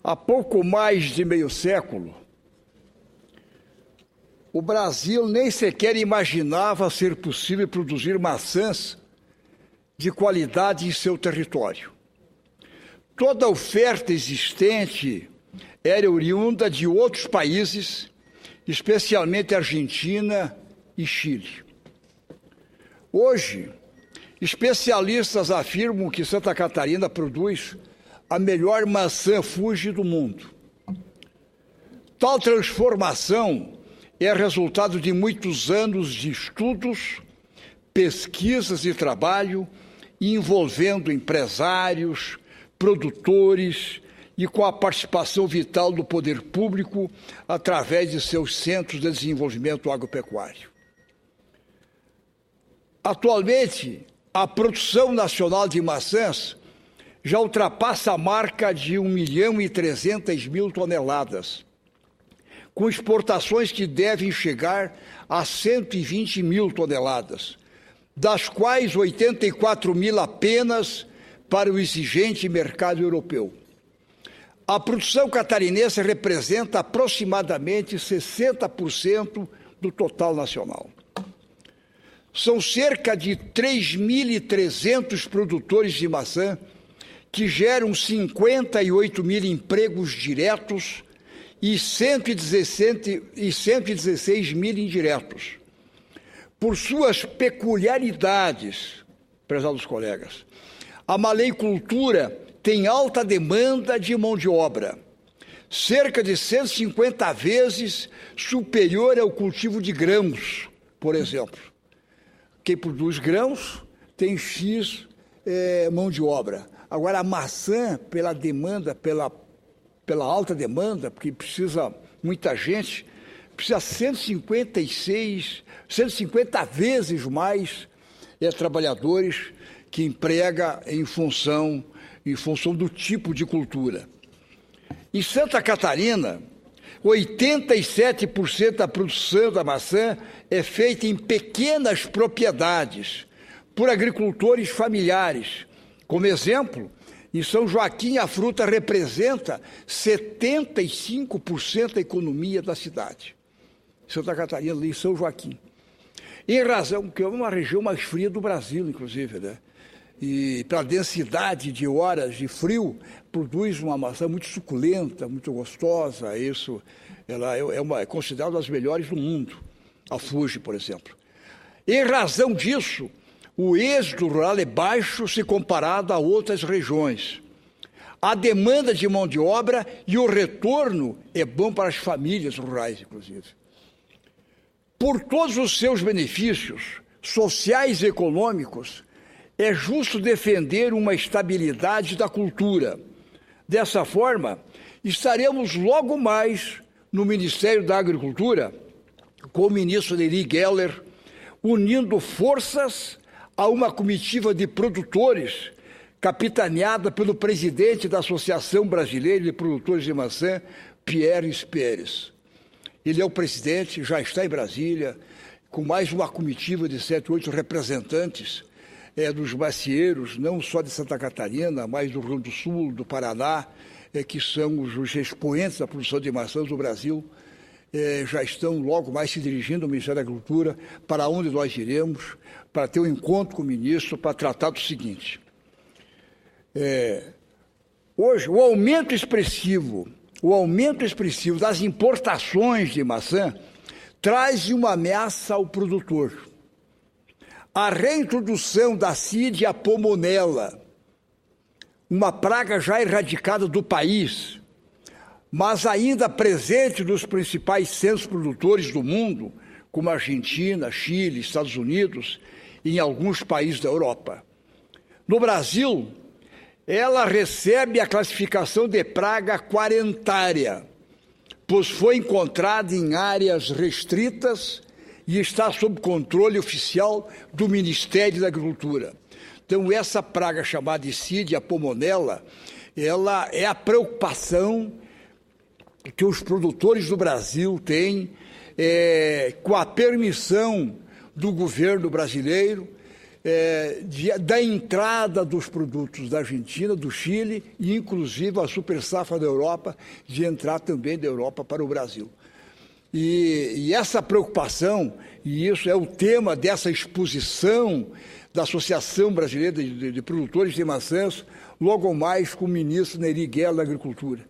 Há pouco mais de meio século, o Brasil nem sequer imaginava ser possível produzir maçãs de qualidade em seu território. Toda a oferta existente era oriunda de outros países, especialmente Argentina e Chile. Hoje, especialistas afirmam que Santa Catarina produz a melhor maçã Fuji do mundo. Tal transformação é resultado de muitos anos de estudos, pesquisas e trabalho envolvendo empresários, produtores e com a participação vital do poder público através de seus centros de desenvolvimento agropecuário. Atualmente, a produção nacional de maçãs já ultrapassa a marca de 1.300.000 toneladas, com exportações que devem chegar a 120.000 toneladas, das quais 84.000 apenas para o exigente mercado europeu. A produção catarinense representa aproximadamente 60% do total nacional. São cerca de 3.300 produtores de maçã que geram 58.000 empregos diretos e 116 mil indiretos. Por suas peculiaridades, prezados colegas, a maleicultura tem alta demanda de mão de obra, cerca de 150 vezes superior ao cultivo de grãos, por exemplo. Quem produz grãos tem X mão de obra. Agora, a maçã, pela demanda, pela alta demanda, porque precisa muita gente, precisa 150 vezes mais trabalhadores que emprega em função do tipo de cultura. Em Santa Catarina, 87% da produção da maçã é feita em pequenas propriedades, por agricultores familiares. Como exemplo, em São Joaquim, a fruta representa 75% da economia da cidade. Santa Catarina, em São Joaquim. Em razão, que é uma região mais fria do Brasil, inclusive, né? E pela densidade de horas de frio, produz uma maçã muito suculenta, muito gostosa. Ela é considerada uma das melhores do mundo, a Fuji, por exemplo. Em razão disso, o êxodo rural é baixo se comparado a outras regiões. A demanda de mão de obra e o retorno é bom para as famílias rurais, inclusive. Por todos os seus benefícios sociais e econômicos, é justo defender uma estabilidade da cultura. Dessa forma, estaremos logo mais no Ministério da Agricultura, com o ministro Nery Geller, unindo forças a uma comitiva de produtores, capitaneada pelo presidente da Associação Brasileira de Produtores de Maçã, Pierre Pérez. Ele é o presidente, já está em Brasília, com mais uma comitiva de 7, 8 representantes dos macieiros, não só de Santa Catarina, mas do Rio Grande do Sul, do Paraná, que são os expoentes da produção de maçãs do Brasil, já estão logo mais se dirigindo ao Ministério da Agricultura, para onde nós iremos, para ter um encontro com o ministro, para tratar do seguinte. Hoje, o aumento expressivo das importações de maçã traz uma ameaça ao produtor. A reintrodução da Cydia pomonella, uma praga já erradicada do país, mas ainda presente nos principais centros produtores do mundo, como Argentina, Chile, Estados Unidos e em alguns países da Europa. No Brasil, ela recebe a classificação de praga quarentária, pois foi encontrada em áreas restritas e está sob controle oficial do Ministério da Agricultura. Então, essa praga chamada de Cydia pomonella, ela é a preocupação que os produtores do Brasil têm com a permissão do governo brasileiro da entrada dos produtos da Argentina, do Chile e, inclusive, a super safra da Europa, de entrar também da Europa para o Brasil. E essa preocupação, e isso é o tema dessa exposição da Associação Brasileira de Produtores de Maçãs, logo mais com o ministro Nery Guerra da Agricultura.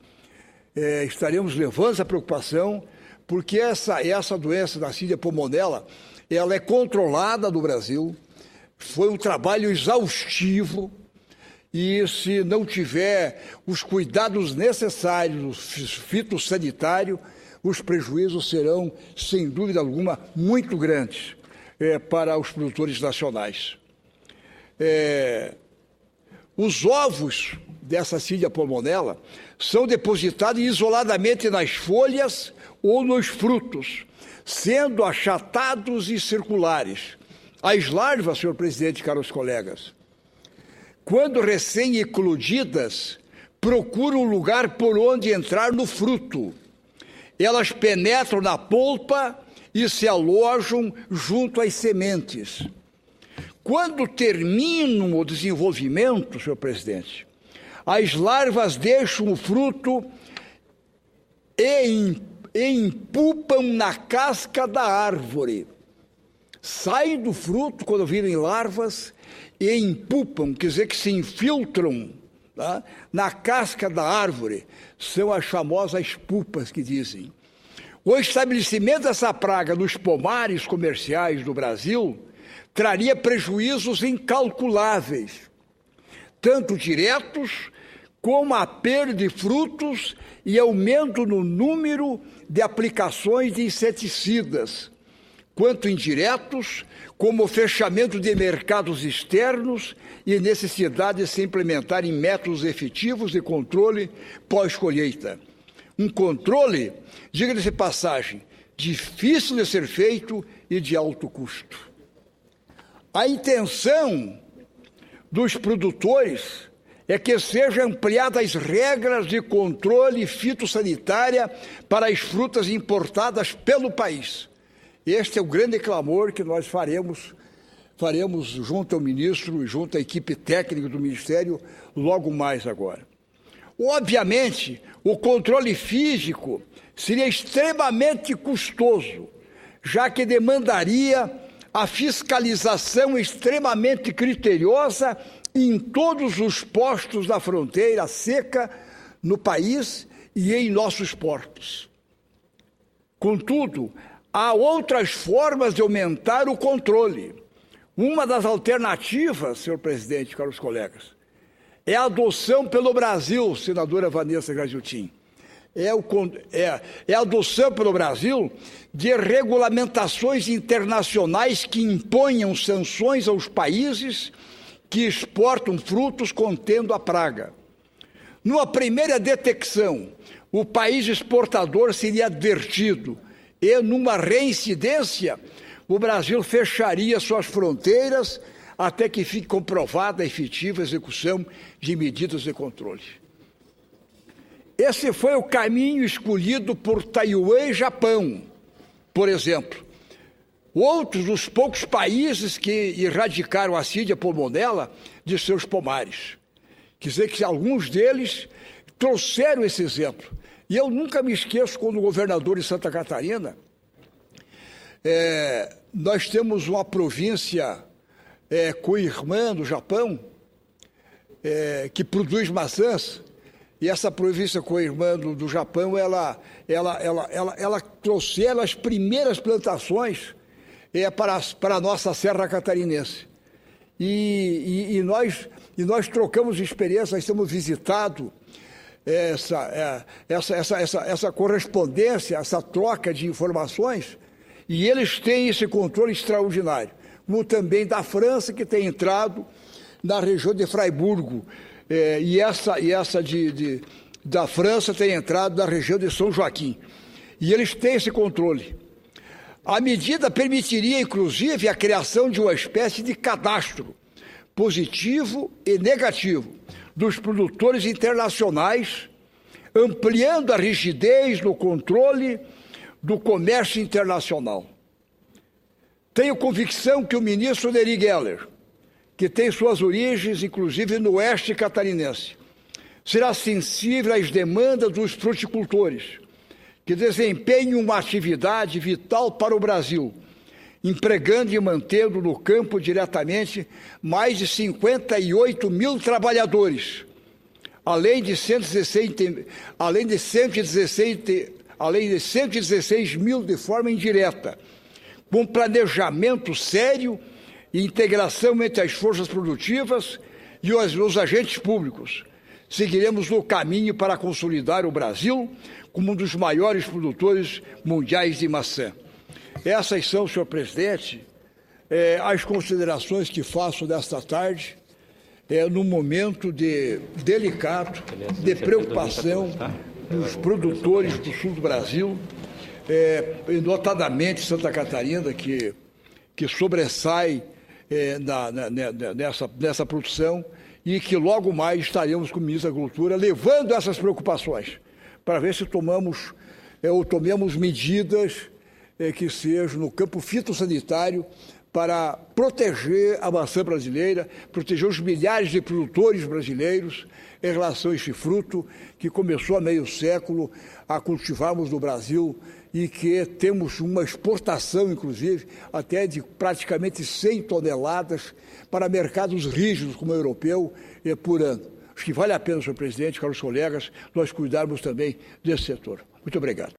Estaremos levando essa preocupação, porque essa doença da Cídia pulmonella, ela é controlada no Brasil, foi um trabalho exaustivo, e se não tiver os cuidados necessários, fitossanitário, os prejuízos serão, sem dúvida alguma, muito grandes para os produtores nacionais. Os ovos dessa Cídia pulmonella são depositados isoladamente nas folhas ou nos frutos, sendo achatados e circulares. As larvas, senhor presidente, caros colegas, quando recém-eclodidas, procuram um lugar por onde entrar no fruto. Elas penetram na polpa e se alojam junto às sementes. Quando terminam o desenvolvimento, senhor presidente, as larvas deixam o fruto e empupam na casca da árvore. Saem do fruto quando virem larvas e empupam, quer dizer que se infiltram, tá, na casca da árvore. São as famosas pupas que dizem. O estabelecimento dessa praga nos pomares comerciais do Brasil traria prejuízos incalculáveis, tanto diretos como a perda de frutos e aumento no número de aplicações de inseticidas, quanto indiretos, como o fechamento de mercados externos e necessidade de se implementarem métodos efetivos de controle pós-colheita. Um controle, diga-se de passagem, difícil de ser feito e de alto custo. A intenção dos produtores é que sejam ampliadas as regras de controle fitossanitária para as frutas importadas pelo país. Este é o grande clamor que nós faremos junto ao ministro e junto à equipe técnica do Ministério logo mais agora. Obviamente, o controle físico seria extremamente custoso, já que demandaria a fiscalização extremamente criteriosa em todos os postos da fronteira seca no país e em nossos portos. Contudo, há outras formas de aumentar o controle. Uma das alternativas, senhor presidente, caros colegas, é a adoção pelo Brasil, senadora Vanessa Graziotin, é a adoção pelo Brasil de regulamentações internacionais que imponham sanções aos países que exportam frutos contendo a praga. Numa primeira detecção, o país exportador seria advertido e, numa reincidência, o Brasil fecharia suas fronteiras até que fique comprovada a efetiva execução de medidas de controle. Esse foi o caminho escolhido por Taiwan e Japão, por exemplo. Outros dos poucos países que erradicaram a Cídia pulmonella de seus pomares. Quer dizer que alguns deles trouxeram esse exemplo. E eu nunca me esqueço quando o governador de Santa Catarina, nós temos uma província co-irmã do Japão, que produz maçãs, e essa província co-irmã do Japão, ela trouxeram as primeiras plantações para a nossa Serra Catarinense. E nós trocamos experiência, nós temos visitado essa correspondência, essa troca de informações, e eles têm esse controle extraordinário, como também da França, que tem entrado na região de Fraiburgo, e essa da França tem entrado na região de São Joaquim. E eles têm esse controle. A medida permitiria, inclusive, a criação de uma espécie de cadastro positivo e negativo dos produtores internacionais, ampliando a rigidez no controle do comércio internacional. Tenho convicção que o ministro Nery Guerra que tem suas origens, inclusive, no oeste catarinense. Será sensível às demandas dos fruticultores, que desempenham uma atividade vital para o Brasil, empregando e mantendo no campo diretamente mais de 58 mil trabalhadores, além de 116 mil de forma indireta, com planejamento sério e integração entre as forças produtivas e os agentes públicos. Seguiremos no caminho para consolidar o Brasil como um dos maiores produtores mundiais de maçã. Essas são, senhor presidente, as considerações que faço desta tarde, num momento delicado, de preocupação dos produtores do sul do Brasil, notadamente Santa Catarina, que sobressai nessa produção, e que logo mais estaremos com o ministro da Agricultura levando essas preocupações, para ver se tomemos medidas que sejam no campo fitossanitário para proteger a maçã brasileira, proteger os milhares de produtores brasileiros em relação a este fruto que começou há meio século a cultivarmos no Brasil e que temos uma exportação, inclusive, até de praticamente 100 toneladas para mercados rígidos como o europeu por ano. Acho que vale a pena, senhor presidente, caros colegas, nós cuidarmos também desse setor. Muito obrigado.